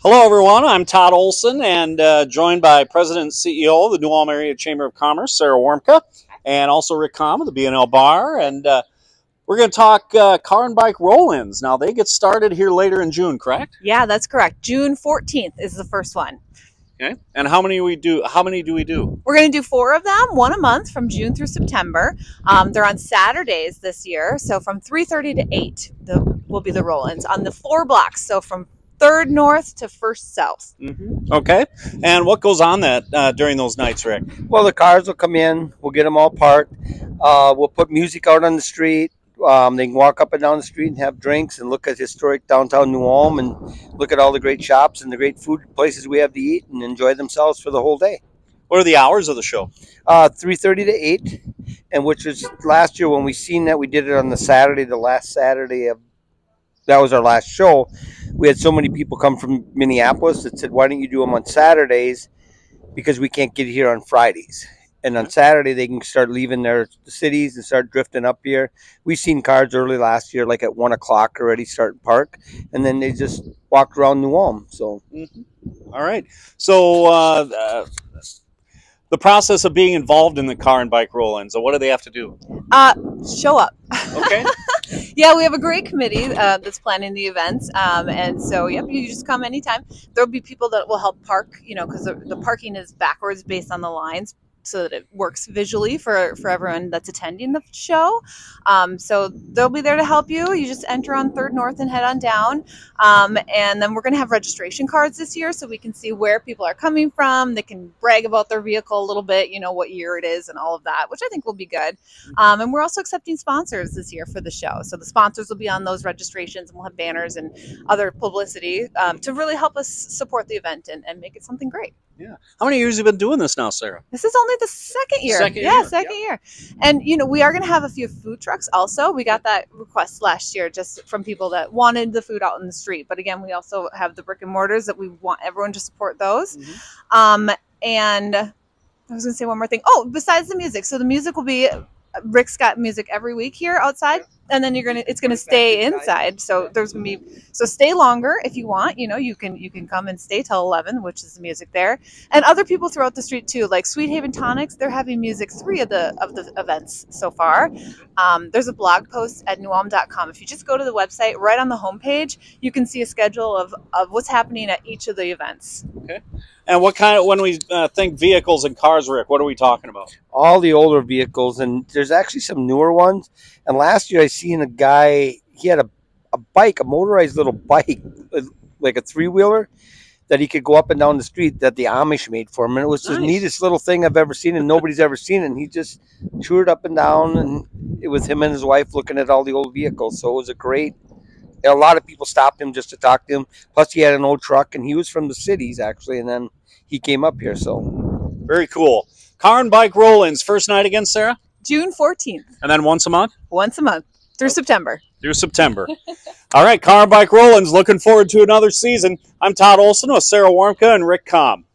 Hello, everyone. I'm Todd Olson, and joined by President and CEO of the New Ulm Area Chamber of Commerce, Sarah Warmka, and also Rick Comm of the B&L Bar. And we're going to talk car and bike roll-ins. Now, they get started here later in June, correct? Yeah, that's correct. June 14th is the first one. Okay. And how many do we do? We're going to do 4 of them, one a month from June through September. They're on Saturdays this year, so from 3:30 to 8 will be the roll-ins on the 4 blocks. So from 3rd North to 1st South. Okay. And what goes on during those nights, Rick? Well, the cars will come in. We'll get them all parked. We'll put music out on the street. They can walk up and down the street and have drinks and look at historic downtown New Ulm and look at all the great shops and the great food places we have to eat and enjoy themselves for the whole day. What are the hours of the show? 3:30 to 8, and which was last year when we seen that we did it on the Saturday, the last Saturday of that was our last show. We had so many people come from Minneapolis that said, why don't you do them on Saturdays? Because we can't get here on Fridays. And on Saturday, they can start leaving their cities and start drifting up here. We've seen cars early last year, like at 1 o'clock already starting park. And then they just walked around New Ulm. So. All right. So the process of being involved in the car and bike roll-ins, so what do they have to do? Show up. Okay. Yeah, we have a great committee that's planning the events, and so yep, you just come anytime. There'll be people that will help park, because the parking is backwards based on the lines, so that it works visually for everyone that's attending the show. So they'll be there to help you. You just enter on 3rd North and head on down. And then we're going to have registration cards this year so we can see where people are coming from. They can brag about their vehicle a little bit, what year it is and all of that, which I think will be good. And we're also accepting sponsors this year for the show. So the sponsors will be on those registrations, and we'll have banners and other publicity to really help us support the event and make it something great. Yeah. How many years have you been doing this now, Sarah? This is only the second year. Second year. And, we are going to have a few food trucks also. We got that request last year just from people that wanted the food out in the street. But again, we also have the brick and mortars that we want everyone to support those. And I was going to say one more thing. Oh, besides the music. So the music will be, Rick's got music every week here outside. And then it's gonna stay inside. So there's gonna be stay longer if you want. You can come and stay till 11, which is the music there. And other people throughout the street too, like Sweet Haven Tonics. They're having music 3 of the events so far. There's a blog post at newulm.com. If you just go to the website, right on the homepage, you can see a schedule of what's happening at each of the events. Okay. And when we think vehicles and cars, Rick, what are we talking about? All the older vehicles, and there's actually some newer ones. And last year I seen a guy, he had a bike, a motorized little bike, like a 3-wheeler, that he could go up and down the street that the Amish made for him. And it was the neatest little thing I've ever seen, and nobody's ever seen it. And he just toured up and down, and it was him and his wife looking at all the old vehicles. So it was a lot of people stopped him just to talk to him. Plus, he had an old truck, and he was from the cities, actually, and then he came up here. So very cool. Car and bike roll-ins, first night again, Sarah? June 14th. And then once a month? Once a month through September. Through September. All right, car and bike roll-ins. Looking forward to another season. I'm Todd Olson with Sarah Warmka and Rick Comm.